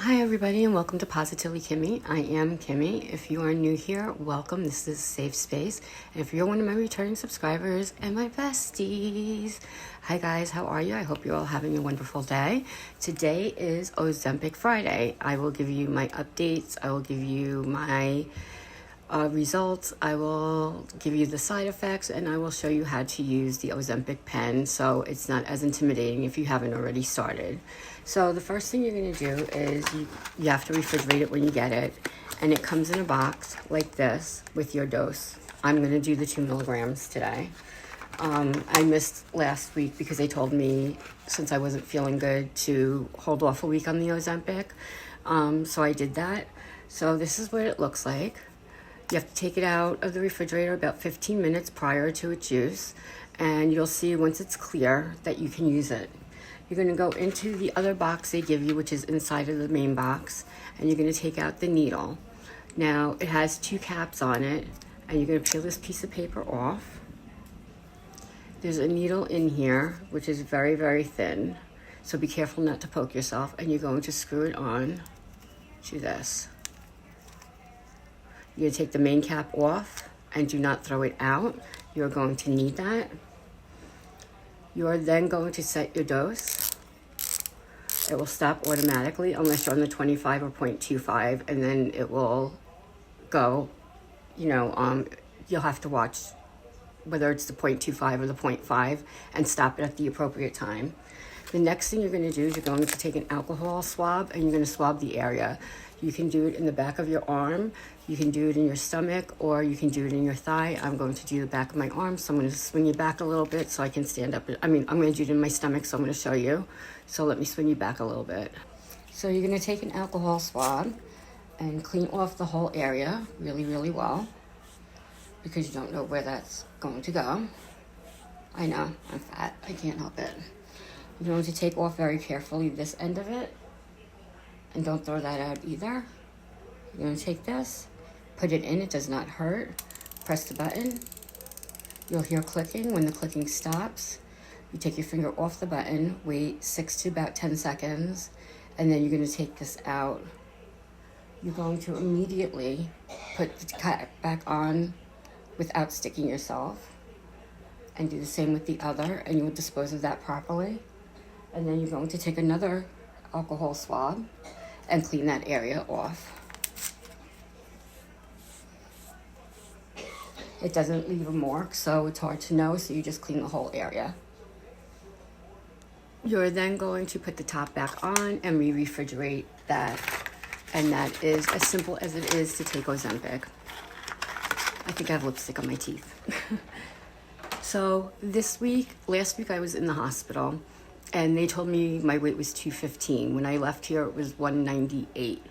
Hi everybody and welcome to Positively Kimmy. I am Kimmy. If you are new here, welcome. This is a safe space. And if you're one of my returning subscribers and my besties, hi guys, how are you? I hope you're all having a wonderful day. Today is Ozempic Friday. I will give you my updates. I will give you my results. I will give you the side effects and I will show you how to use the Ozempic pen so it's not as intimidating if you haven't already started. So the first thing you're going to do is you have to refrigerate it when you get it, and it comes in a box like this with your dose. I'm going to do the 2 milligrams today. I missed last week because they told me since I wasn't feeling good to hold off a week on the Ozempic. So I did that. So this is what it looks like. You have to take it out of the refrigerator about 15 minutes prior to its use, and you'll see once it's clear that you can use it. You're going to go into the other box they give you, which is inside of the main box, and you're going to take out the needle. Now, it has 2 caps on it, and you're going to peel this piece of paper off. There's a needle in here, which is very, very thin, so be careful not to poke yourself, and you're going to screw it on to this. You're going to take the main cap off and do not throw it out. You're going to need that. You are then going to set your dose. It will stop automatically unless you're on the 25 or 0.25, and then it will go, you'll have to watch whether it's the 0.25 or the 0.5 and stop it at the appropriate time. The next thing you're going to do is you're going to take an alcohol swab and you're going to swab the area. You can do it in the back of your arm, you can do it in your stomach, or you can do it in your thigh. I'm going to do the back of my arm, so I'm going to swing you back a little bit so I can stand up. I'm going to do it in my stomach, so I'm going to show you. So let me swing you back a little bit. So you're going to take an alcohol swab and clean off the whole area really, really well, because you don't know where that's going to go. I know, I'm fat, I can't help it. You're going to take off very carefully this end of it, and don't throw that out either. You're going to take this, put it in, it does not hurt, press the button. You'll hear clicking. When the clicking stops, you take your finger off the button, wait 6 to about 10 seconds, and then you're going to take this out. You're going to immediately put the cap back on without sticking yourself, and do the same with the other, and you will dispose of that properly. And then you're going to take another alcohol swab and clean that area off. It doesn't leave a mark, so it's hard to know, so you just clean the whole area. You're then going to put the top back on and refrigerate that. And that is as simple as it is to take Ozempic. I think I have lipstick on my teeth. So last week I was in the hospital, and they told me my weight was 215. When I left here, it was 198.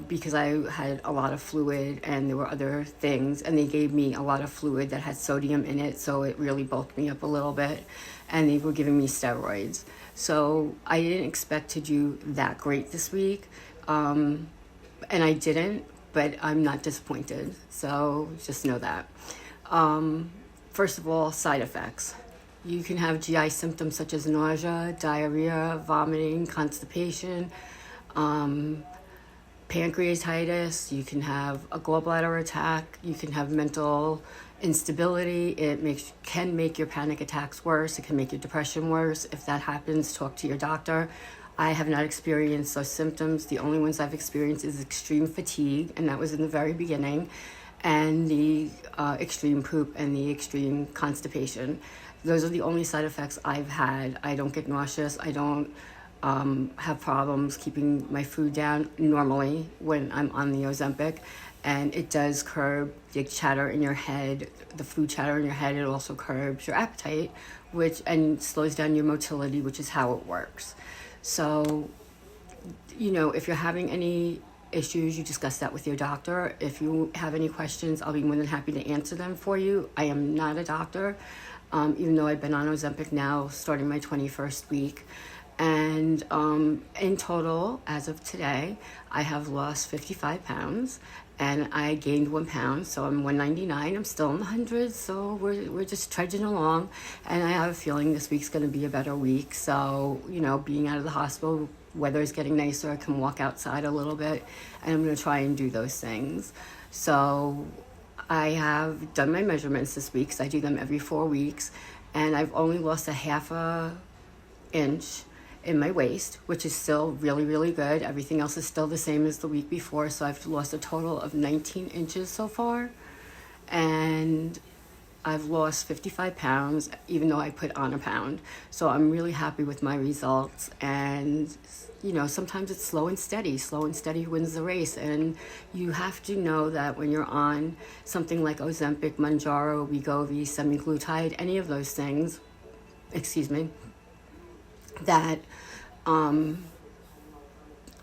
Because I had a lot of fluid and there were other things, and they gave me a lot of fluid that had sodium in it, so it really bulked me up a little bit, and they were giving me steroids. So I didn't expect to do that great this week, and I didn't, but I'm not disappointed, so just know that. First of all, side effects. You can have GI symptoms such as nausea, diarrhea, vomiting, constipation, pancreatitis. You can have a gallbladder attack. You can have mental instability. It can make your panic attacks worse. It can make your depression worse. If that happens, talk to your doctor. I have not experienced those symptoms. The only ones I've experienced is extreme fatigue, and that was in the very beginning, and the extreme poop and the extreme constipation. Those are the only side effects I've had. I don't get nauseous. I don't have problems keeping my food down normally when I'm on the Ozempic, and it does curb the chatter in your head, the food chatter in your head. It also curbs your appetite, and slows down your motility, which is how it works. So, if you're having any issues, you discuss that with your doctor. If you have any questions, I'll be more than happy to answer them for you. I am not a doctor, even though I've been on Ozempic now starting my 21st week. And in total, as of today, I have lost 55 pounds and I gained 1 pound, so I'm 199. I'm still in the hundreds, so we're just trudging along, and I have a feeling this week's going to be a better week. So, being out of the hospital weather is getting nicer, I can walk outside a little bit, and I'm going to try and do those things. So I have done my measurements this week, because I do them every 4 weeks, and I've only lost a half a inch in my waist, which is still really, really good. Everything else is still the same as the week before, so I've lost a total of 19 inches so far, and I've lost 55 pounds, even though I put on a pound. So I'm really happy with my results. And, you know, sometimes it's slow and steady. Slow and steady wins the race. And you have to know that when you're on something like Ozempic, Mounjaro, Wegovy, semaglutide, any of those things, that, where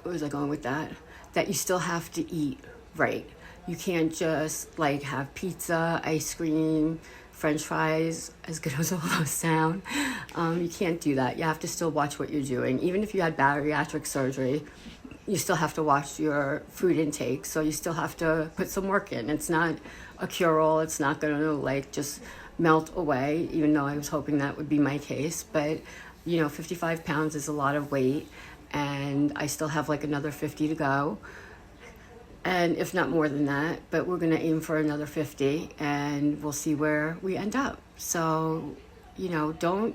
was I going with that? That you still have to eat right. You can't just like have pizza, ice cream, French fries, as good as all those sound. You can't do that. You have to still watch what you're doing. Even if you had bariatric surgery, you still have to watch your food intake. So you still have to put some work in. It's not a cure-all. It's not going to like just melt away, even though I was hoping that would be my case. But, you know, 55 pounds is a lot of weight, and I still have like another 50 to go. And if not more than that, but we're going to aim for another 50, and we'll see where we end up. So, you know, don't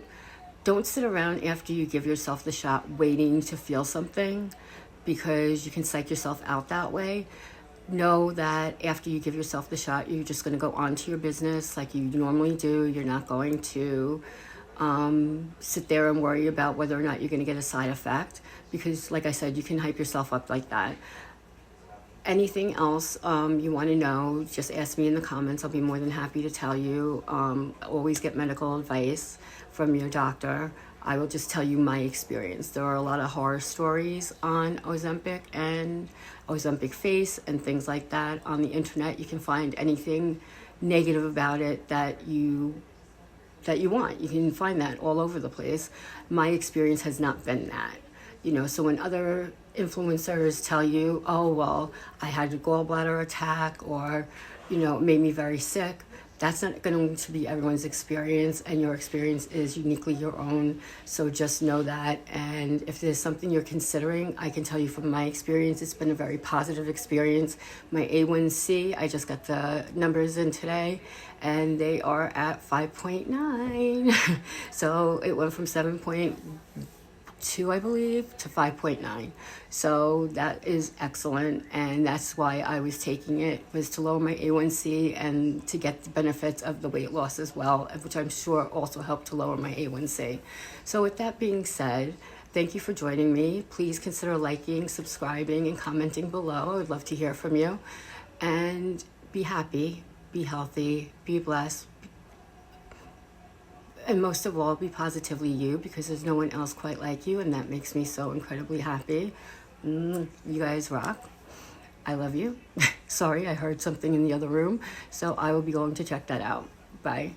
sit around after you give yourself the shot waiting to feel something, because you can psych yourself out that way. Know that after you give yourself the shot, you're just going to go on to your business like you normally do. You're not going to sit there and worry about whether or not you're going to get a side effect, because like I said, you can hype yourself up like that. Anything else you want to know, just ask me in the comments. I'll be more than happy to tell you. Always get medical advice from your doctor. I will just tell you my experience. There are a lot of horror stories on Ozempic and Ozempic face and things like that on the internet. You can find anything negative about it that you want. You can find that all over the place. My experience has not been that. You know, so when other influencers tell you, oh, well, I had a gallbladder attack, or, you know, it made me very sick, that's not going to be everyone's experience, and your experience is uniquely your own. So just know that. And if there's something you're considering, I can tell you from my experience, it's been a very positive experience. My A1C, I just got the numbers in today, and they are at 5.9. So it went from 7.2, I believe, to 5.9. So that is excellent, and that's why I was taking it, was to lower my A1C and to get the benefits of the weight loss as well, which I'm sure also helped to lower my A1C. So with that being said, thank you for joining me. Please consider liking, subscribing, and commenting below. I would love to hear from you. And be happy, be healthy, be blessed, and most of all, be positively you, because there's no one else quite like you, and that makes me so incredibly happy. You guys rock. I love you. Sorry, I heard something in the other room, so I will be going to check that out. Bye.